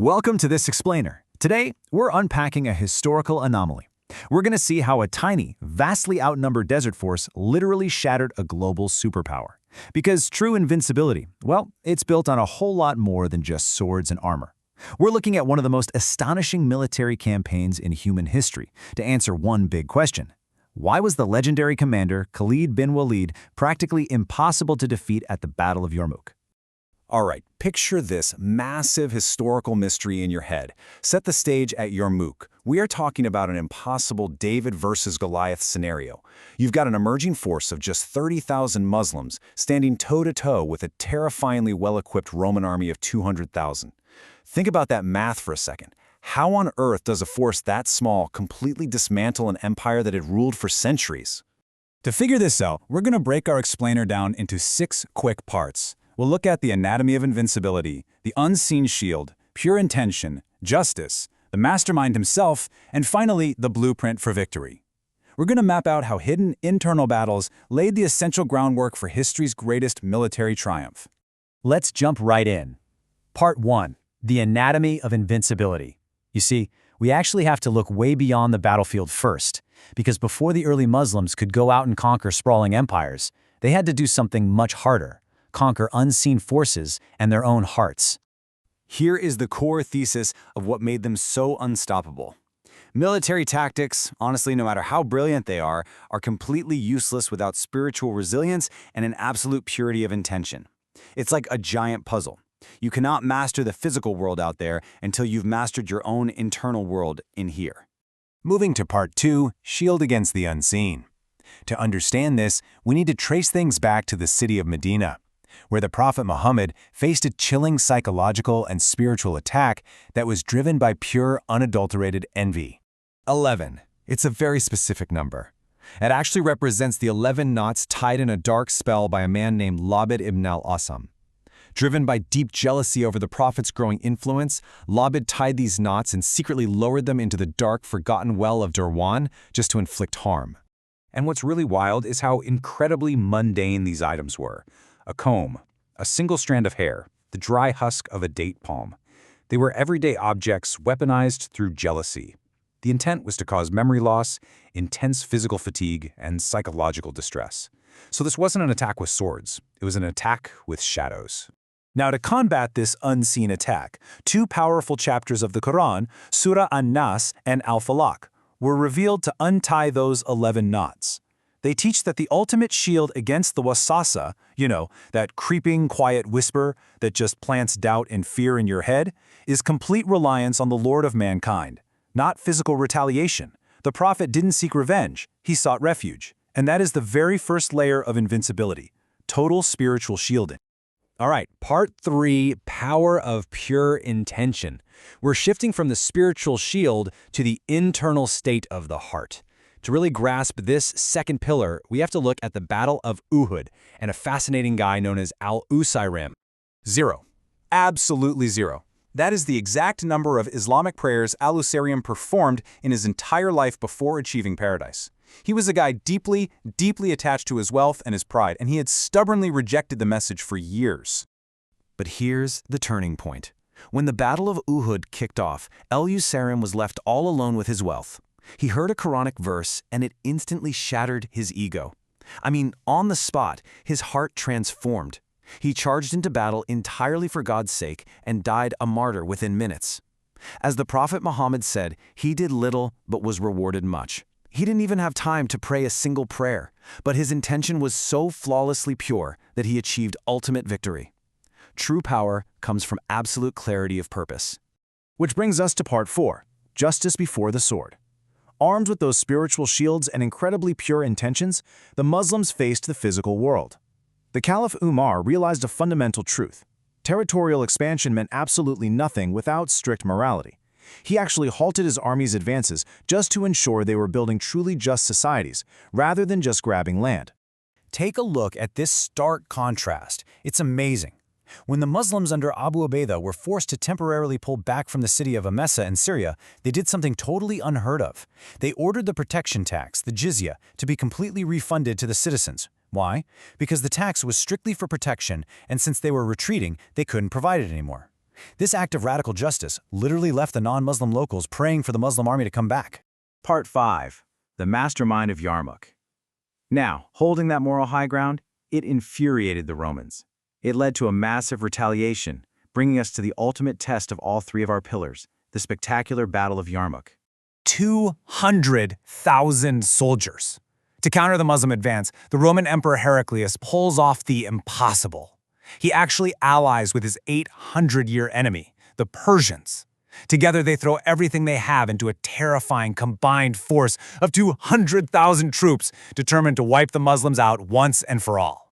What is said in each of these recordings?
Welcome to this explainer. Today, we're unpacking a historical anomaly. We're going to see how a tiny, vastly outnumbered desert force literally shattered a global superpower. Because true invincibility, well, it's built on a whole lot more than just swords and armor. We're looking at one of the most astonishing military campaigns in human history to answer one big question. Why was the legendary commander Khalid bin Walid practically impossible to defeat at the Battle of Yarmouk? All right, picture this massive historical mystery in your head. Set the stage at Yarmouk. We are talking about an impossible David versus Goliath scenario. You've got an emerging force of just 30,000 Muslims standing toe-to-toe with a terrifyingly well-equipped Roman army of 200,000. Think about that math for a second. How on earth does a force that small completely dismantle an empire that had ruled for centuries? To figure this out, we're going to break our explainer down into 6 quick parts. We'll look at the anatomy of invincibility, the unseen shield, pure intention, justice, the mastermind himself, and finally, the blueprint for victory. We're going to map out how hidden internal battles laid the essential groundwork for history's greatest military triumph. Let's jump right in. Part 1. The anatomy of invincibility. You see, we actually have to look way beyond the battlefield first, because before the early Muslims could go out and conquer sprawling empires, they had to do something much harder: conquer unseen forces and their own hearts. Here is the core thesis of what made them so unstoppable. Military tactics, honestly, no matter how brilliant they are completely useless without spiritual resilience and an absolute purity of intention. It's like a giant puzzle. You cannot master the physical world out there until you've mastered your own internal world in here. Moving to part 2, shield against the unseen. To understand this, we need to trace things back to the city of Medina, where the Prophet Muhammad faced a chilling psychological and spiritual attack that was driven by pure, unadulterated envy. 11. It's a very specific number. It actually represents the 11 knots tied in a dark spell by a man named Labid ibn al-Asam. Driven by deep jealousy over the Prophet's growing influence, Labid tied these knots and secretly lowered them into the dark, forgotten well of Durwan just to inflict harm. And what's really wild is how incredibly mundane these items were. A comb, a single strand of hair, the dry husk of a date palm. They were everyday objects weaponized through jealousy. The intent was to cause memory loss, intense physical fatigue, and psychological distress. So this wasn't an attack with swords, it was an attack with shadows. Now, to combat this unseen attack, 2 powerful chapters of the Quran, Surah An-Nas and Al-Falaq, were revealed to untie those 11 knots. They teach that the ultimate shield against the waswasa, that creeping, quiet whisper that just plants doubt and fear in your head, is complete reliance on the Lord of mankind, not physical retaliation. The Prophet didn't seek revenge, he sought refuge. And that is the very first layer of invincibility: total spiritual shielding. All right, part 3, power of pure intention. We're shifting from the spiritual shield to the internal state of the heart. To really grasp this second pillar, we have to look at the Battle of Uhud and a fascinating guy known as al-Usayrim. 0. Absolutely 0. That is the exact number of Islamic prayers al-Usayrim performed in his entire life before achieving paradise. He was a guy deeply, deeply attached to his wealth and his pride, and he had stubbornly rejected the message for years. But here's the turning point. When the Battle of Uhud kicked off, al-Usayrim was left all alone with his wealth. He heard a Quranic verse, and it instantly shattered his ego. On the spot, his heart transformed. He charged into battle entirely for God's sake and died a martyr within minutes. As the Prophet Muhammad said, he did little but was rewarded much. He didn't even have time to pray a single prayer, but his intention was so flawlessly pure that he achieved ultimate victory. True power comes from absolute clarity of purpose. Which brings us to part 4, justice before the sword. Armed with those spiritual shields and incredibly pure intentions, the Muslims faced the physical world. The Caliph Umar realized a fundamental truth: territorial expansion meant absolutely nothing without strict morality. He actually halted his army's advances just to ensure they were building truly just societies, rather than just grabbing land. Take a look at this stark contrast. It's amazing. When the Muslims under Abu Ubaidah were forced to temporarily pull back from the city of Emesa in Syria, they did something totally unheard of. They ordered the protection tax, the jizya, to be completely refunded to the citizens. Why? Because the tax was strictly for protection, and since they were retreating, they couldn't provide it anymore. This act of radical justice literally left the non-Muslim locals praying for the Muslim army to come back. Part 5. The Mastermind of Yarmouk. Now, holding that moral high ground, it infuriated the Romans. It led to a massive retaliation, bringing us to the ultimate test of all three of our pillars, the spectacular Battle of Yarmouk. 200,000 soldiers. To counter the Muslim advance, the Roman Emperor Heraclius pulls off the impossible. He actually allies with his 800-year enemy, the Persians. Together, they throw everything they have into a terrifying combined force of 200,000 troops determined to wipe the Muslims out once and for all.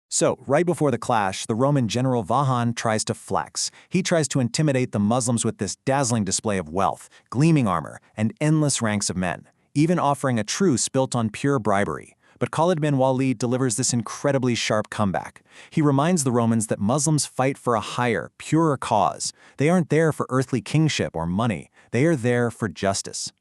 So, right before the clash, the Roman general Vahan tries to flex. He tries to intimidate the Muslims with this dazzling display of wealth, gleaming armor, and endless ranks of men, even offering a truce built on pure bribery. But Khalid bin Walid delivers this incredibly sharp comeback. He reminds the Romans that Muslims fight for a higher, purer cause. They aren't there for earthly kingship or money. They are there for justice.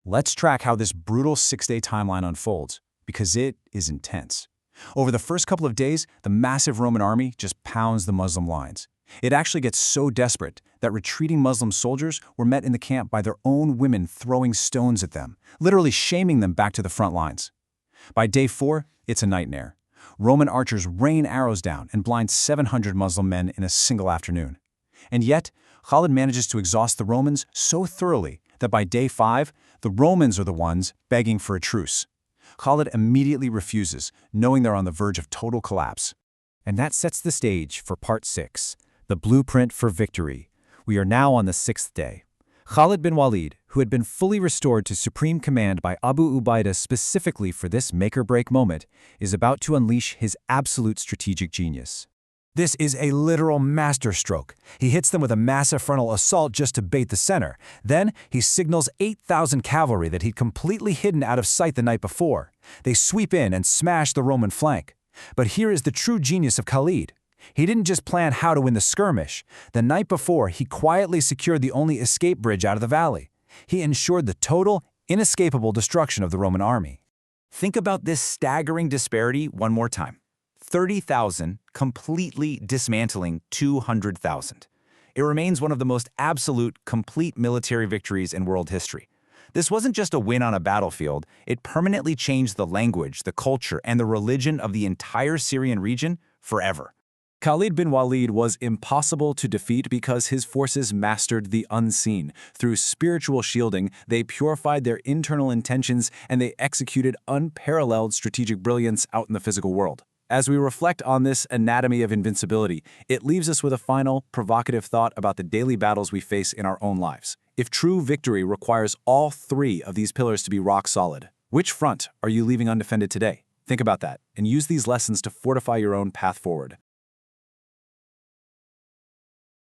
Let's track how this brutal 6-day timeline unfolds, because it is intense. Over the first couple of days, the massive Roman army just pounds the Muslim lines. It actually gets so desperate that retreating Muslim soldiers were met in the camp by their own women throwing stones at them, literally shaming them back to the front lines. By day 4, it's a nightmare. Roman archers rain arrows down and blind 700 Muslim men in a single afternoon. And yet, Khalid manages to exhaust the Romans so thoroughly that by day 5, the Romans are the ones begging for a truce. Khalid immediately refuses, knowing they're on the verge of total collapse. And that sets the stage for Part 6, the blueprint for victory. We are now on the 6th day. Khalid bin Walid, who had been fully restored to supreme command by Abu Ubaidah specifically for this make-or-break moment, is about to unleash his absolute strategic genius. This is a literal masterstroke. He hits them with a massive frontal assault just to bait the center. Then, he signals 8,000 cavalry that he'd completely hidden out of sight the night before. They sweep in and smash the Roman flank. But here is the true genius of Khalid. He didn't just plan how to win the skirmish. The night before, he quietly secured the only escape bridge out of the valley. He ensured the total, inescapable destruction of the Roman army. Think about this staggering disparity one more time. 30,000 completely dismantling 200,000. It remains one of the most absolute, complete military victories in world history. This wasn't just a win on a battlefield, it permanently changed the language, the culture, and the religion of the entire Syrian region forever. Khalid bin Walid was impossible to defeat because his forces mastered the unseen. Through spiritual shielding, they purified their internal intentions and they executed unparalleled strategic brilliance out in the physical world. As we reflect on this anatomy of invincibility, it leaves us with a final, provocative thought about the daily battles we face in our own lives. If true victory requires all three of these pillars to be rock solid, which front are you leaving undefended today? Think about that and use these lessons to fortify your own path forward.